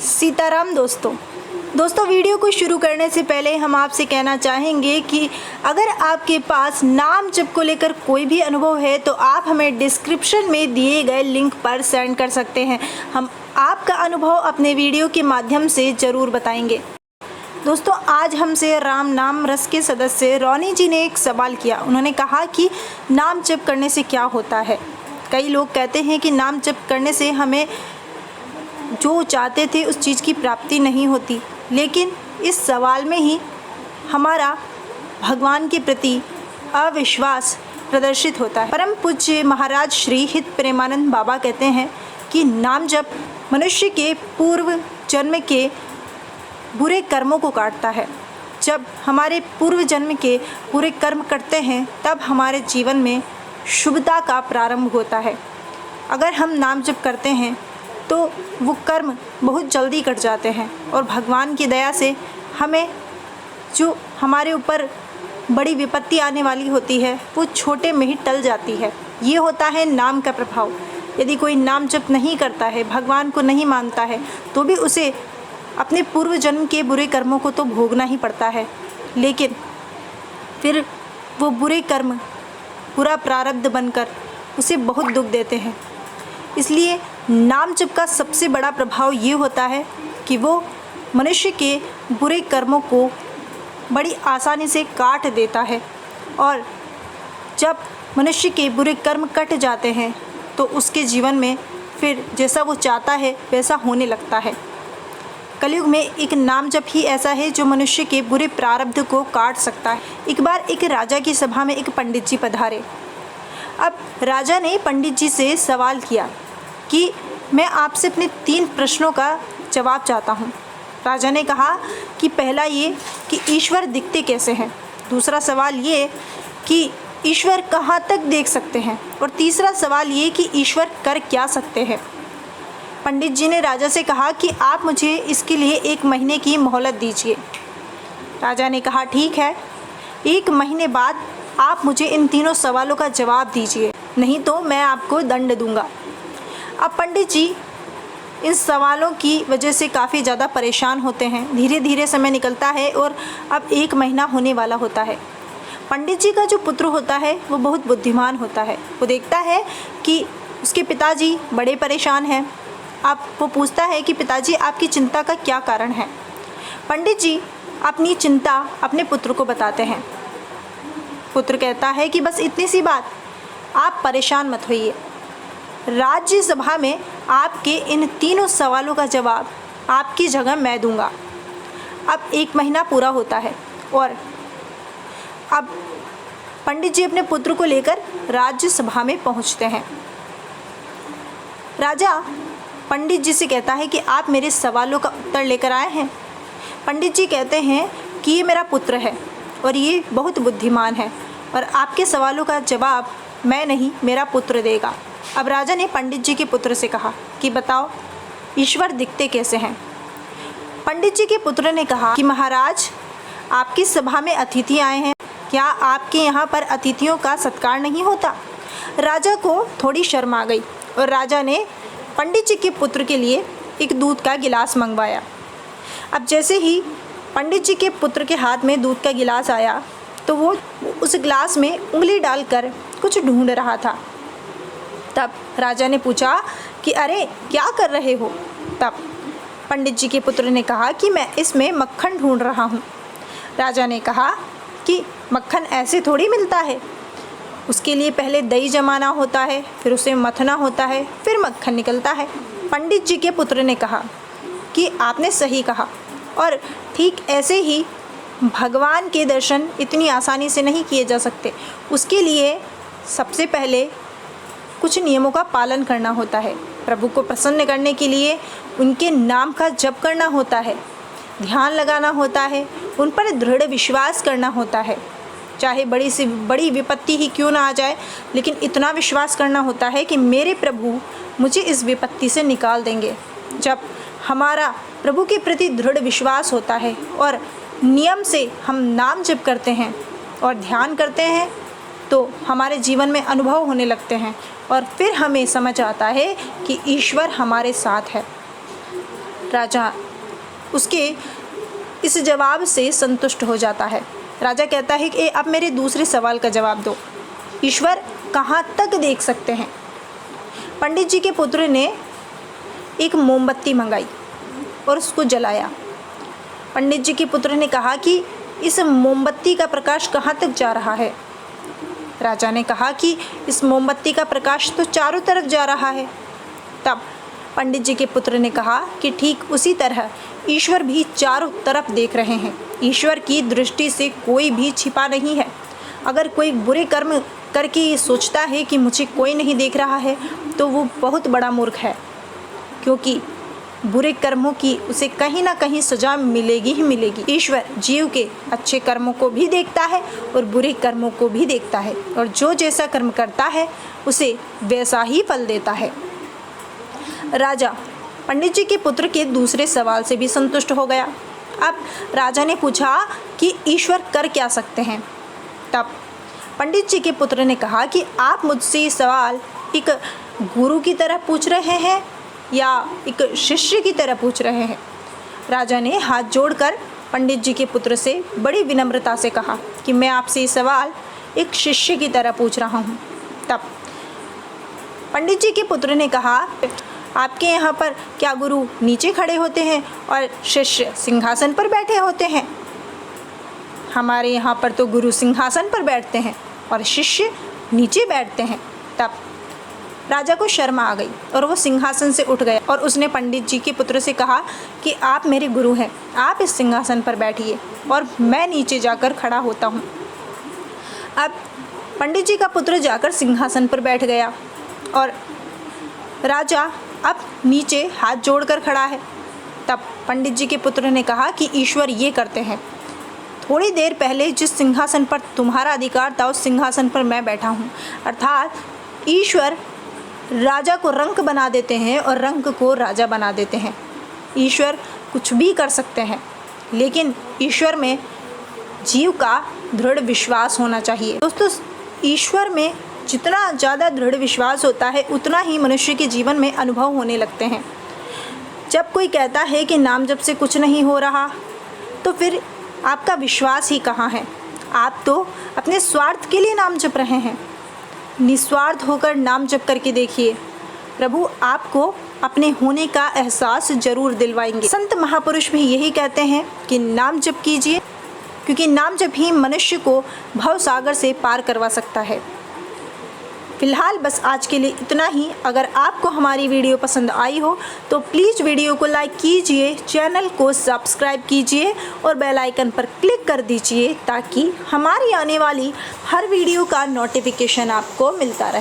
सीताराम दोस्तों वीडियो को शुरू करने से पहले हम आपसे कहना चाहेंगे कि अगर आपके पास नाम जप को लेकर कोई भी अनुभव है तो आप हमें डिस्क्रिप्शन में दिए गए लिंक पर सेंड कर सकते हैं। हम आपका अनुभव अपने वीडियो के माध्यम से ज़रूर बताएंगे। दोस्तों आज हमसे राम नाम रस के सदस्य रोनी जी ने एक सवाल किया। उन्होंने कहा कि नाम जप करने से क्या होता है। कई लोग कहते हैं कि नाम जप करने से हमें जो चाहते थे उस चीज़ की प्राप्ति नहीं होती, लेकिन इस सवाल में ही हमारा भगवान के प्रति अविश्वास प्रदर्शित होता है। परम पूज्य महाराज श्री हित प्रेमानंद बाबा कहते हैं कि नाम जप मनुष्य के पूर्व जन्म के बुरे कर्मों को काटता है। जब हमारे पूर्व जन्म के बुरे कर्म करते हैं तब हमारे जीवन में शुभता का प्रारंभ होता है। अगर हम नाम जप करते हैं तो वो कर्म बहुत जल्दी कट जाते हैं और भगवान की दया से हमें जो हमारे ऊपर बड़ी विपत्ति आने वाली होती है वो छोटे में ही टल जाती है। ये होता है नाम का प्रभाव। यदि कोई नाम जप नहीं करता है, भगवान को नहीं मानता है, तो भी उसे अपने पूर्व जन्म के बुरे कर्मों को तो भोगना ही पड़ता है, लेकिन फिर वो बुरे कर्म पूरा प्रारब्ध बनकर उसे बहुत दुख देते हैं। इसलिए नाम जप का सबसे बड़ा प्रभाव ये होता है कि वो मनुष्य के बुरे कर्मों को बड़ी आसानी से काट देता है, और जब मनुष्य के बुरे कर्म कट जाते हैं तो उसके जीवन में फिर जैसा वो चाहता है वैसा होने लगता है। कलयुग में एक नाम जप ही ऐसा है जो मनुष्य के बुरे प्रारब्ध को काट सकता है। एक बार एक राजा की सभा में एक पंडित जी पधारे। अब राजा ने पंडित जी से सवाल किया कि मैं आपसे अपने 3 प्रश्नों का जवाब चाहता हूँ। राजा ने कहा कि पहला ये कि ईश्वर दिखते कैसे हैं, दूसरा सवाल ये कि ईश्वर कहाँ तक देख सकते हैं, और तीसरा सवाल ये कि ईश्वर कर क्या सकते हैं। पंडित जी ने राजा से कहा कि आप मुझे इसके लिए 1 महीने की मोहलत दीजिए। राजा ने कहा ठीक है, 1 महीने बाद आप मुझे इन 3 सवालों का जवाब दीजिए, नहीं तो मैं आपको दंड दूंगा। अब पंडित जी इन सवालों की वजह से काफ़ी ज़्यादा परेशान होते हैं। धीरे धीरे समय निकलता है और अब 1 महीना होने वाला होता है। पंडित जी का जो पुत्र होता है वो बहुत बुद्धिमान होता है। वो देखता है कि उसके पिताजी बड़े परेशान हैं। अब वो पूछता है कि पिताजी आपकी चिंता का क्या कारण है। पंडित जी अपनी चिंता अपने पुत्र को बताते हैं। पुत्र कहता है कि बस इतनी सी बात, आप परेशान मत होइए, राज्यसभा में आपके इन 3 सवालों का जवाब आपकी जगह मैं दूंगा। अब 1 महीना पूरा होता है और अब पंडित जी अपने पुत्र को लेकर राज्यसभा में पहुंचते हैं। राजा पंडित जी से कहता है कि आप मेरे सवालों का उत्तर लेकर आए हैं। पंडित जी कहते हैं कि ये मेरा पुत्र है और ये बहुत बुद्धिमान है, और आपके सवालों का जवाब मैं नहीं, मेरा पुत्र देगा। अब राजा ने पंडित जी के पुत्र से कहा कि बताओ ईश्वर दिखते कैसे हैं। पंडित जी के पुत्र ने कहा कि महाराज आपकी सभा में अतिथि आए हैं, क्या आपके यहाँ पर अतिथियों का सत्कार नहीं होता। राजा को थोड़ी शर्म आ गई और राजा ने पंडित जी के पुत्र के लिए एक दूध का गिलास मंगवाया। अब जैसे ही पंडित जी के पुत्र के हाथ में दूध का गिलास आया तो वो उस गिलास में उंगली डालकर कुछ ढूंढ रहा था। तब राजा ने पूछा कि अरे क्या कर रहे हो। तब पंडित जी के पुत्र ने कहा कि मैं इसमें मक्खन ढूंढ रहा हूँ। राजा ने कहा कि मक्खन ऐसे थोड़ी मिलता है, उसके लिए पहले दही जमाना होता है, फिर उसे मथना होता है, फिर मक्खन निकलता है। पंडित जी के पुत्र ने कहा कि आपने सही कहा, और ठीक ऐसे ही भगवान के दर्शन इतनी आसानी से नहीं किए जा सकते। उसके लिए सबसे पहले कुछ नियमों का पालन करना होता है। प्रभु को प्रसन्न करने के लिए उनके नाम का जप करना होता है, ध्यान लगाना होता है, उन पर दृढ़ विश्वास करना होता है। चाहे बड़ी से बड़ी विपत्ति ही क्यों ना आ जाए, लेकिन इतना विश्वास करना होता है कि मेरे प्रभु मुझे इस विपत्ति से निकाल देंगे। जब हमारा प्रभु के प्रति दृढ़ विश्वास होता है और नियम से हम नाम जप करते हैं और ध्यान करते हैं तो हमारे जीवन में अनुभव होने लगते हैं, और फिर हमें समझ आता है कि ईश्वर हमारे साथ है। राजा उसके इस जवाब से संतुष्ट हो जाता है। राजा कहता है कि अब मेरे दूसरे सवाल का जवाब दो, ईश्वर कहाँ तक देख सकते हैं? पंडित जी के पुत्र ने एक मोमबत्ती मंगाई और उसको जलाया। पंडित जी के पुत्र ने कहा कि इस मोमबत्ती का प्रकाश कहाँ तक जा रहा है? राजा ने कहा कि इस मोमबत्ती का प्रकाश तो चारों तरफ जा रहा है। तब पंडित जी के पुत्र ने कहा कि ठीक उसी तरह ईश्वर भी चारों तरफ देख रहे हैं। ईश्वर की दृष्टि से कोई भी छिपा नहीं है। अगर कोई बुरे कर्म करके ये सोचता है कि मुझे कोई नहीं देख रहा है तो वो बहुत बड़ा मूर्ख है, क्योंकि बुरे कर्मों की उसे कहीं ना कहीं सजा मिलेगी ही मिलेगी। ईश्वर जीव के अच्छे कर्मों को भी देखता है और बुरे कर्मों को भी देखता है, और जो जैसा कर्म करता है उसे वैसा ही फल देता है। राजा पंडित जी के पुत्र के दूसरे सवाल से भी संतुष्ट हो गया। अब राजा ने पूछा कि ईश्वर कर क्या सकते हैं? तब पंडित जी के पुत्र ने कहा कि आप मुझसे ये सवाल एक गुरु की तरह पूछ रहे हैं या एक शिष्य की तरह पूछ रहे हैं? राजा ने हाथ जोड़कर पंडित जी के पुत्र से बड़ी विनम्रता से कहा कि मैं आपसे ये सवाल एक शिष्य की तरह पूछ रहा हूँ। तब पंडित जी के पुत्र ने कहा, आपके यहाँ पर क्या गुरु नीचे खड़े होते हैं और शिष्य सिंहासन पर बैठे होते हैं? हमारे यहाँ पर तो गुरु सिंहासन पर बैठते हैं और शिष्य नीचे बैठते हैं। तब राजा को शर्म आ गई और वो सिंहासन से उठ गया और उसने पंडित जी के पुत्र से कहा कि आप मेरे गुरु हैं, आप इस सिंहासन पर बैठिए और मैं नीचे जाकर खड़ा होता हूँ। अब पंडित जी का पुत्र जाकर सिंहासन पर बैठ गया और राजा अब नीचे हाथ जोड़कर खड़ा है। तब पंडित जी के पुत्र ने कहा कि ईश्वर ये करते हैं, थोड़ी देर पहले जिस सिंहासन पर तुम्हारा अधिकार था उस सिंहासन पर मैं बैठा हूँ। अर्थात ईश्वर राजा को रंक बना देते हैं और रंक को राजा बना देते हैं। ईश्वर कुछ भी कर सकते हैं, लेकिन ईश्वर में जीव का दृढ़ विश्वास होना चाहिए। दोस्तों, ईश्वर में जितना ज़्यादा दृढ़ विश्वास होता है उतना ही मनुष्य के जीवन में अनुभव होने लगते हैं। जब कोई कहता है कि नाम जप से कुछ नहीं हो रहा, तो फिर आपका विश्वास ही कहाँ है? आप तो अपने स्वार्थ के लिए नाम जप रहे हैं। निस्वार्थ होकर नाम जप करके देखिए, प्रभु आपको अपने होने का एहसास जरूर दिलवाएंगे। संत महापुरुष भी यही कहते हैं कि नाम जप कीजिए, क्योंकि नाम जप ही मनुष्य को भव सागर से पार करवा सकता है। फिलहाल बस आज के लिए इतना ही। अगर आपको हमारी वीडियो पसंद आई हो तो प्लीज़ वीडियो को लाइक कीजिए, चैनल को सब्सक्राइब कीजिए और बेल आइकन पर क्लिक कर दीजिए ताकि हमारी आने वाली हर वीडियो का नोटिफिकेशन आपको मिलता रहे।